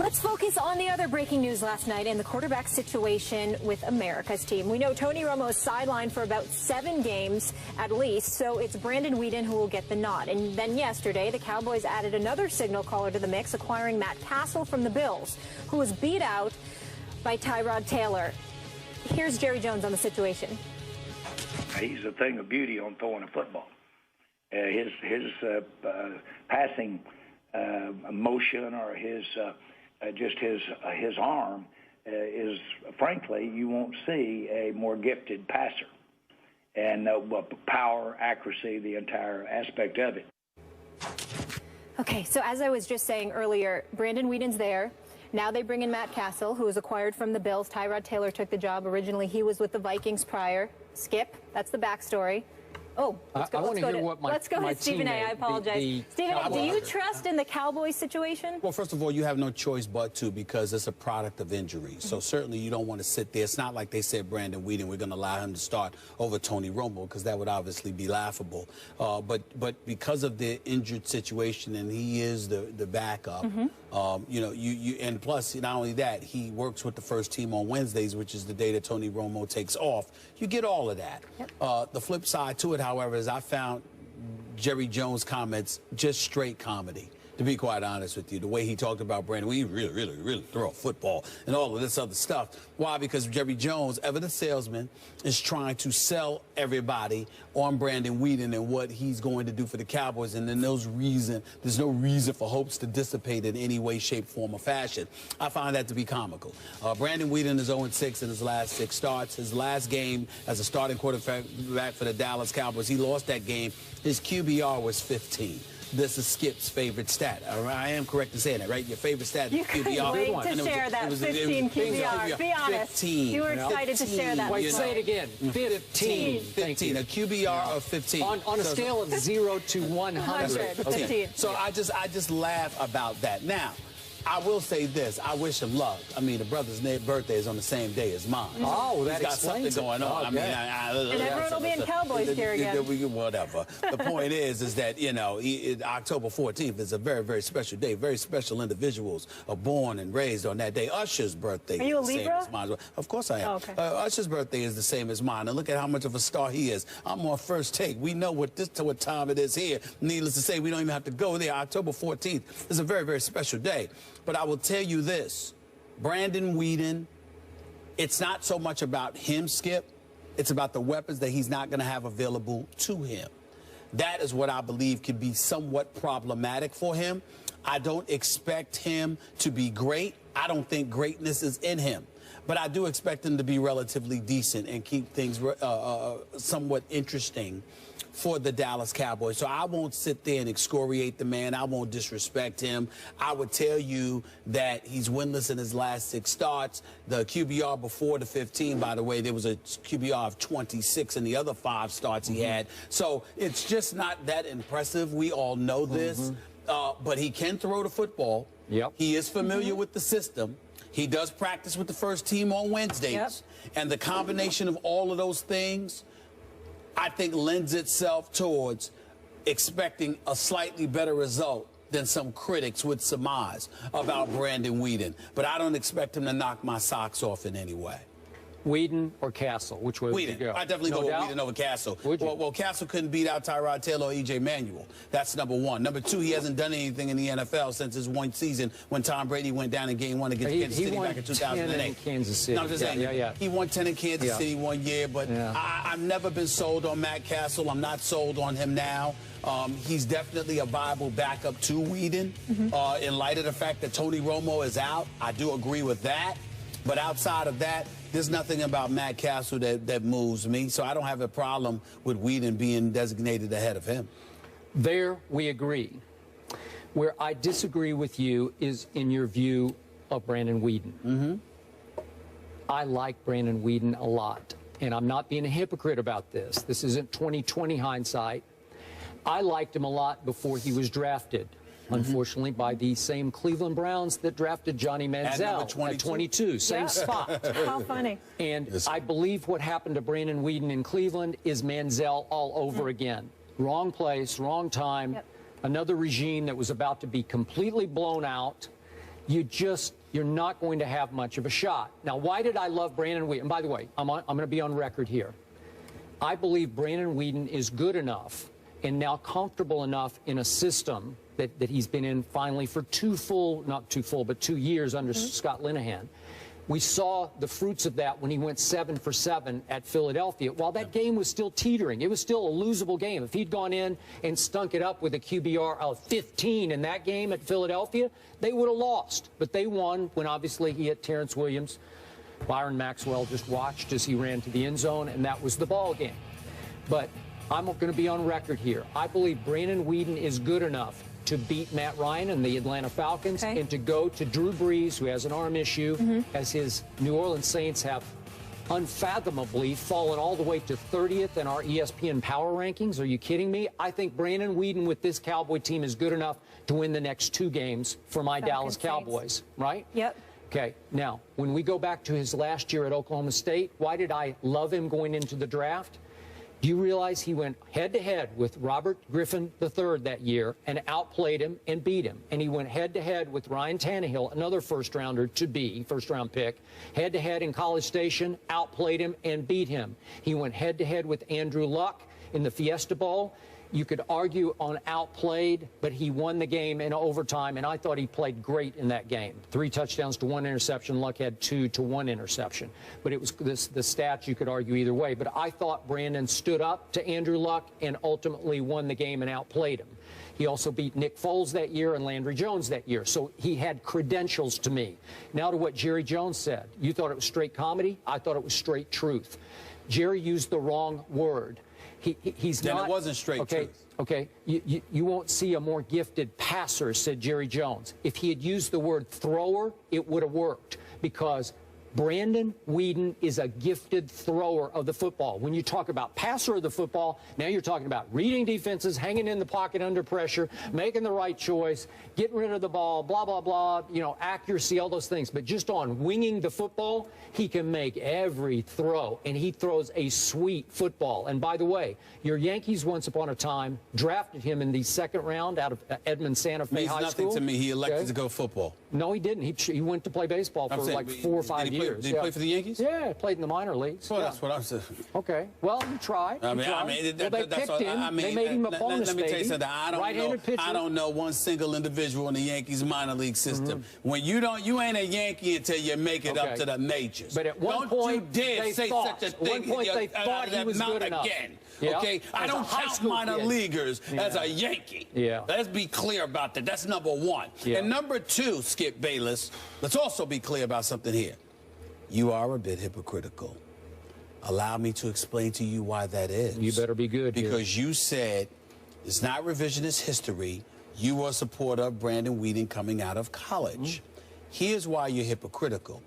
Let's focus on the other breaking news last night in the quarterback situation with America's team. We know Tony Romo is sidelined for about 7 games at least, so it's Brandon Weeden who will get the nod. And then yesterday, the Cowboys added another signal caller to the mix, acquiring Matt Castle from the Bills, who was beat out by Tyrod Taylor. Here's Jerry Jones on the situation. He's a thing of beauty on throwing a football. His passing motion or his arm is, frankly, you won't see a more gifted passer. And power, accuracy, the entire aspect of it. Okay, so as I was just saying earlier, Brandon Weeden's there. Now they bring in Matt Castle, who was acquired from the Bills. Tyrod Taylor took the job. Originally, he was with the Vikings prior. Skip, that's the backstory. Oh, let's go to Stephen A. I apologize. Stephen A., do you trust in the Cowboys situation? Well, first of all, you have no choice but to, because it's a product of injury. So certainly you don't want to sit there. It's not like they said Brandon Weeden, we're going to allow him to start over Tony Romo, because that would obviously be laughable. But because of the injured situation, and he is the backup, you know, and plus, not only that, he works with the first team on Wednesdays, which is the day that Tony Romo takes off. You get all of that. Yep. The flip side to it, however, is I found Jerry Jones' comments just straight comedy, to be quite honest with you. The way he talked about Brandon, we really throw a football and all of this other stuff. Why? Because Jerry Jones, ever the salesman, is trying to sell everybody on Brandon Weeden and what he's going to do for the Cowboys. And then there's no reason for hopes to dissipate in any way, shape, form, or fashion. I find that to be comical. Brandon Weeden is 0-6 in his last 6 starts. His last game as a starting quarterback for the Dallas Cowboys, he lost that game. His QBR was 15. This is Skip's favorite stat. I am correct in saying that, right? Your favorite stat is QBR. You couldn't wait to share that 15 QBR. Be honest. 15. You were excited to share that. Wait, say it again. 15. 15. A QBR of 15. On a scale of 0 to 100. 15. So I just laugh about that. Now, I will say this. I wish him luck. I mean, the brother's birthday is on the same day as mine. Oh, that He's got something going on. I mean, and everyone will be in Cowboys here again. Whatever. The point is that, you know, October 14th is a very, very special day. Very special individuals are born and raised on that day. Usher's birthday is the same as mine. Of course I am. Oh, okay. Usher's birthday is the same as mine. And look at how much of a star he is. I'm on First Take. We know what time it is here. Needless to say, we don't even have to go there. October 14th is a very, very special day. But I will tell you this, Brandon Weeden, it's not so much about him, Skip. It's about the weapons that he's not going to have available to him. That is what I believe could be somewhat problematic for him. I don't expect him to be great. I don't think greatness is in him. But I do expect him to be relatively decent and keep things somewhat interesting for the Dallas Cowboys. So I won't sit there and excoriate the man. I won't disrespect him. I would tell you that he's winless in his last 6 starts. The QBR before the 15, by the way, there was a QBR of 26 in the other 5 starts he had. So it's just not that impressive. We all know this. But he can throw the football. Yep. He is familiar with the system. He does practice with the first team on Wednesdays. Yep. And the combination of all of those things, I think, lends itself towards expecting a slightly better result than some critics would surmise about Brandon Weeden. But I don't expect him to knock my socks off in any way. Weeden or Castle? Which way would you go? I definitely go with Weeden over Castle. Well, Castle couldn't beat out Tyrod Taylor or E.J. Manuel. That's number 1. Number 2, he hasn't done anything in the NFL since his 1 season when Tom Brady went down in Game 1 against Kansas City back in 2008. In Kansas City. No, I'm just saying, he won 10 in Kansas City 1 year, but I've never been sold on Matt Castle. I'm not sold on him now. He's definitely a viable backup to Weeden. In light of the fact that Tony Romo is out, I do agree with that. But outside of that, there's nothing about Matt Castle that moves me, so I don't have a problem with Weeden being designated ahead of him. There we agree. Where I disagree with you is in your view of Brandon Weeden. I like Brandon Weeden a lot, and I'm not being a hypocrite about this. This isn't 2020 hindsight. I liked him a lot before he was drafted. Unfortunately, by the same Cleveland Browns that drafted Johnny Manziel at 22, same spot. How funny. And I believe what happened to Brandon Weeden in Cleveland is Manziel all over again. Wrong place, wrong time, another regime that was about to be completely blown out, you're not going to have much of a shot. Now, why did I love Brandon Weeden? And by the way, I'm going to be on record here. I believe Brandon Weeden is good enough and now comfortable enough in a system that he's been in finally for 2 years under Scott Linehan. We saw the fruits of that when he went 7 for 7 at Philadelphia. While that game was still teetering, it was still a losable game. If he'd gone in and stunk it up with a QBR of 15 in that game at Philadelphia, they would have lost. But they won when obviously he hit Terrence Williams. Byron Maxwell just watched as he ran to the end zone, and that was the ball game. But I'm going to be on record here. I believe Brandon Weeden is good enough to beat Matt Ryan and the Atlanta Falcons and to go to Drew Brees, who has an arm issue, as his New Orleans Saints have unfathomably fallen all the way to 30th in our ESPN power rankings. Are you kidding me? I think Brandon Weeden with this Cowboy team is good enough to win the next 2 games for my Dallas Cowboys, right? Yep. Okay, now, when we go back to his last year at Oklahoma State, why did I love him going into the draft? Do you realize he went head-to-head with Robert Griffin III that year and outplayed him and beat him? And he went head-to-head with Ryan Tannehill, another first-round pick, head-to-head in College Station, outplayed him and beat him. He went head-to-head with Andrew Luck in the Fiesta Bowl. You could argue on outplayed, but he won the game in overtime, and I thought he played great in that game. 3 touchdowns to 1 interception. Luck had 2 to 1 interception. But it was the stats you could argue either way. But I thought Brandon stood up to Andrew Luck and ultimately won the game and outplayed him. He also beat Nick Foles that year and Landry Jones that year. So he had credentials to me. Now to what Jerry Jones said. You thought it was straight comedy? I thought it was straight truth. Jerry used the wrong word. He's then not. It wasn't straight truth. Okay, you won't see a more gifted passer, said Jerry Jones. If he had used the word thrower, it would have worked, because Brandon Weeden is a gifted thrower of the football. When you talk about passer of the football, now you're talking about reading defenses, hanging in the pocket under pressure, making the right choice, getting rid of the ball, blah, blah, blah, accuracy, all those things. But just on winging the football, he can make every throw, and he throws a sweet football. And by the way, your Yankees once upon a time drafted him in the 2nd round out of Edmond Santa Fe High School. Means nothing to me. He elected to go football. No, he didn't. He went to play baseball for like 4 or 5 years. Did he play for the Yankees? Yeah, played in the minor leagues. Well, that's what I'm saying. Okay. Well, you try. They picked him. They made him a bonus, let me tell you something. Right-handed pitcher. I don't know one single individual in the Yankees minor league system. When you ain't a Yankee until you make it up to the majors. But at one point, they thought they thought he was good enough. Again. Yeah. Okay, I don't count minor leaguers as a Yankee. Yeah. Let's be clear about that. That's number 1. Yeah. And number 2, Skip Bayless, let's also be clear about something here. You are a bit hypocritical. Allow me to explain to you why that is. You better be good because you said it's not revisionist history. You were a supporter of Brandon Weeden coming out of college. Here's why you're hypocritical.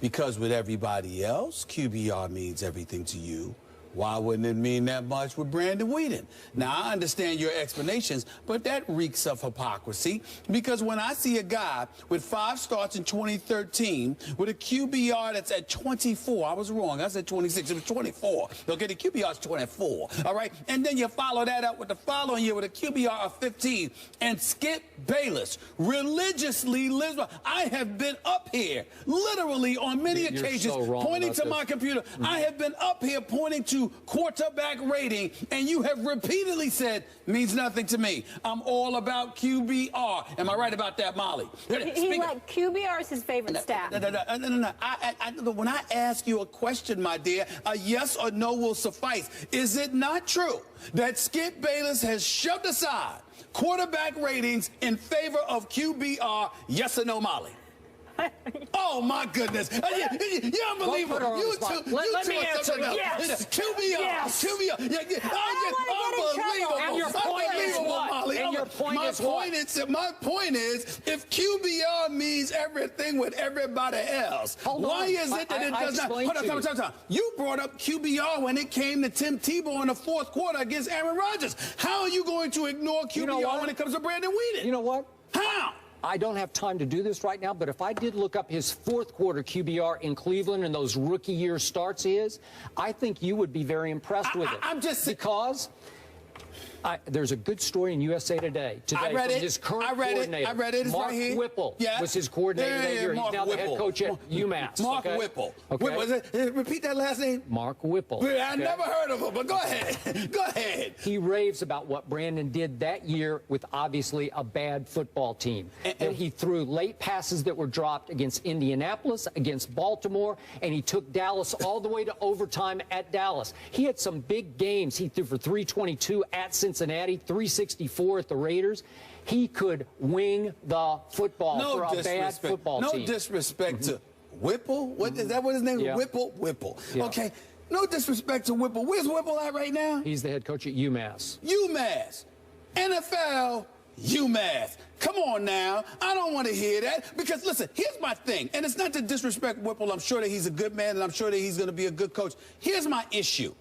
Because with everybody else, QBR means everything to you. Why wouldn't it mean that much with Brandon Weeden? Now, I understand your explanations, but that reeks of hypocrisy, because when I see a guy with 5 starts in 2013 with a QBR that's at 24, I was wrong, I said 26, it was 24. Okay, the QBR is 24, all right? And then you follow that up with the following year with a QBR of 15, and Skip Bayless religiously lives by. I have been up here, literally on many occasions, pointing to my computer. I have been up here pointing to quarterback rating, and you have repeatedly said means nothing to me. I'm all about QBR. Am I right about that, Molly? QBR is his favorite stat. No. When I ask you a question, my dear, a yes or no will suffice. Is it not true that Skip Bayless has shoved aside quarterback ratings in favor of QBR? Yes or no, Molly? Oh, my goodness. You're unbelievable. You two let me answer. Yes. QBR. Yes. QBR. Unbelievable. And your point is what? Molly. And your point is what? My point is, if QBR means everything with everybody else, why is it that it does not? Hold on. You brought up QBR when it came to Tim Tebow in the 4th quarter against Aaron Rodgers. How are you going to ignore QBR when it comes to Brandon Weeden? You know what? How? I don't have time to do this right now, but if I did look up his 4th quarter QBR in Cleveland and those rookie year starts I think you would be very impressed with it. I'm just because There's a good story in USA Today I read from it. his current I read coordinator. it. I read it. It's Mark right here. Whipple Yeah. was his coordinator that year. Mark He's now the head Whipple. coach at UMass. Mark okay? Whipple. Okay. Whipple. Repeat that last name. Mark Whipple. I never heard of him, but go ahead. Go ahead. He raves about what Brandon did that year with obviously a bad football team. And he threw late passes that were dropped against Indianapolis, against Baltimore, and he took Dallas all the way to overtime at Dallas. He had some big games. He threw for 322 at Cincinnati, 364 at the Raiders. He could wing the football for a bad football team. No disrespect to Whipple. What is that? What his name? Yeah. Whipple. Yeah. Okay. No disrespect to Whipple. Where's Whipple at right now? He's the head coach at UMass. UMass. NFL. UMass. Come on now. I don't want to hear that because, listen, here's my thing. And it's not to disrespect Whipple. I'm sure that he's a good man, and I'm sure that he's going to be a good coach. Here's my issue.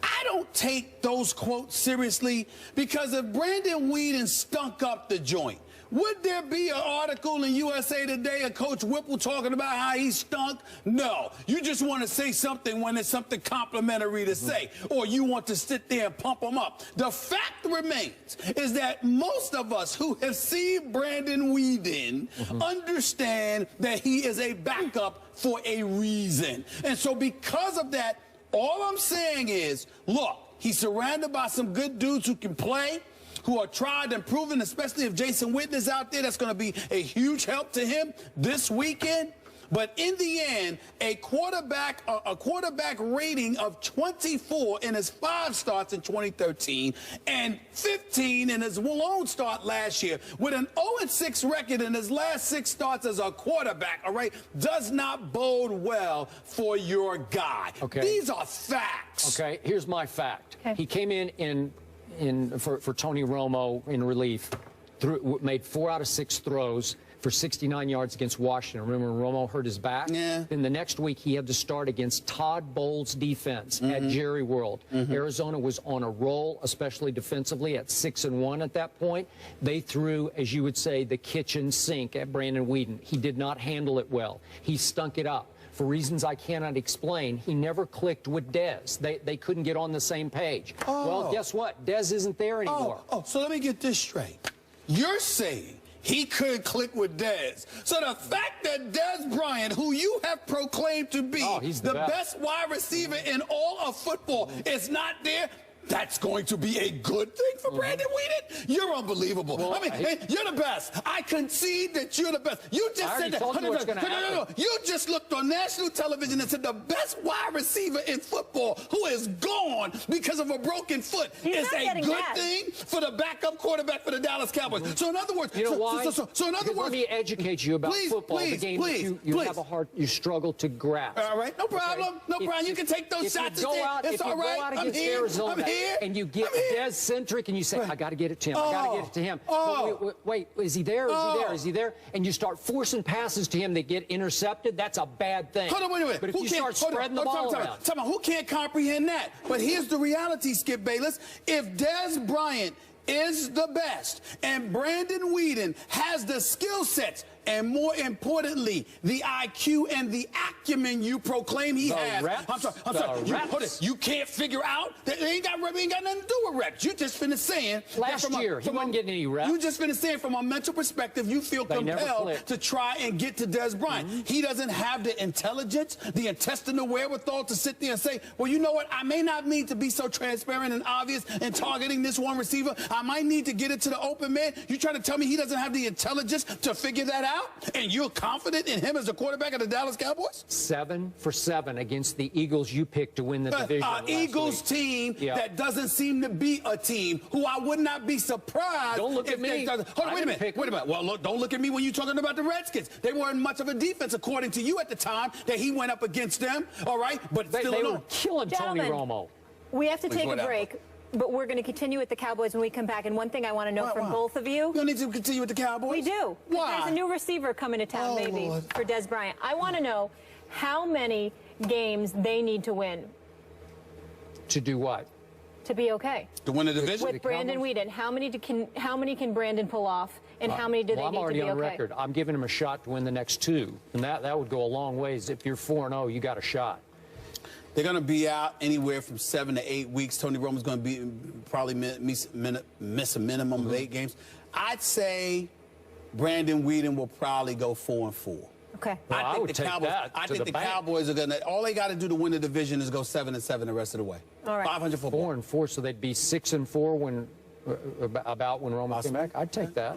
I don't take those quotes seriously because if Brandon Weeden stunk up the joint, would there be an article in USA Today of Coach Whipple talking about how he stunk? No. You just want to say something when it's something complimentary to say, or you want to sit there and pump him up. The fact remains is that most of us who have seen Brandon Weeden understand that he is a backup for a reason. And so because of that, all I'm saying is, look, he's surrounded by some good dudes who can play, who are tried and proven, especially if Jason Witten is out there. That's going to be a huge help to him this weekend. But in the end, a quarterback rating of 24 in his 5 starts in 2013 and 15 in his lone start last year with an 0-6 record in his last 6 starts as a quarterback, all right, does not bode well for your guy. Okay. These are facts. Okay, here's my fact. Okay. He came for Tony Romo in relief, made 4 out of 6 throws for 69 yards against Washington. Remember when Romo hurt his back? Yeah. Then the next week he had to start against Todd Bowles' defense at Jerry World. Arizona was on a roll, especially defensively, at 6-1 at that point. They threw, as you would say, the kitchen sink at Brandon Weeden. He did not handle it well. He stunk it up. For reasons I cannot explain, he never clicked with Dez. They couldn't get on the same page. Well, guess what? Dez isn't there anymore. So let me get this straight. You're saying he couldn't click with Dez. So the fact that Dez Bryant, who you have proclaimed to be the best wide receiver in all of football, is not there, that's going to be a good thing for Brandon Weeden? You're unbelievable. Well, I mean, you're the best. I concede that you're the best. You just said that. No. You just looked on national television and said the best wide receiver in football who is gone because of a broken foot is a good thing for the backup quarterback for the Dallas Cowboys. So in other words, you know why? So in other words, let me educate you about football. The game you have you struggle to grasp. All right, no problem. No problem. You can take those shots. It's all right. I'm here. Arizona, and you get Dez-centric, and you say, I got to get it to him. I got to get it to him. Wait, is he there? Is he there? Is he there? And you start forcing passes to him that get intercepted. That's a bad thing. Hold on, wait a minute. But if you start spreading the ball around. Who can't comprehend that? But here's the reality, Skip Bayless. If Dez Bryant is the best and Brandon Weeden has the skill sets and, more importantly, the IQ and the acumen you proclaim he has. I'm sorry. You can't figure out that they ain't got nothing to do with reps. You just finished saying last year he wasn't getting any reps. You just finished saying from a mental perspective you feel compelled to try and get to Dez Bryant. He doesn't have the intelligence, the intestinal wherewithal to sit there and say, well, you know what? I may not need to be so transparent and obvious in targeting this one receiver. I might need to get it to the open man. You trying to tell me he doesn't have the intelligence to figure that out? And you're confident in him as a quarterback of the Dallas Cowboys? 7 for 7 against the Eagles you picked to win the division. Eagles team that doesn't seem to be a team who I would not be surprised. Don't look at me. Hold on, wait a minute. Well, look, don't look at me when you're talking about the Redskins. They weren't much of a defense, according to you at the time, that he went up against them. All right? But they were killing Tony Romo. We have to take a break. But we're going to continue with the Cowboys when we come back. And one thing I want to know from both of you. You don't need to continue with the Cowboys? We do. Why? There's a new receiver coming to town, maybe, for Dez Bryant. I want to know how many games they need to win. To do what? To be okay. To win the division? With Brandon Weeden. How many can Brandon pull off, and how many do they need to be okay? I'm already on record. I'm giving him a shot to win the next 2. And that would go a long ways. If you're 4-0, you got a shot. They're going to be out anywhere from 7 to 8 weeks. Tony Romo's going to probably miss a minimum of 8 games. I'd say Brandon Weeden will probably go 4-4. Okay. Well, I would take that I to think the the bank. Cowboys are going to. All they got to do to win the division is go 7-7 the rest of the way. All right. 500 football. 4-4, so they'd be 6-4 when about when Romo came back. I'd take that.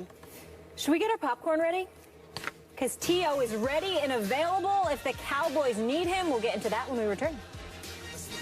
Should we get our popcorn ready? Because T.O. is ready and available if the Cowboys need him. We'll get into that when we return.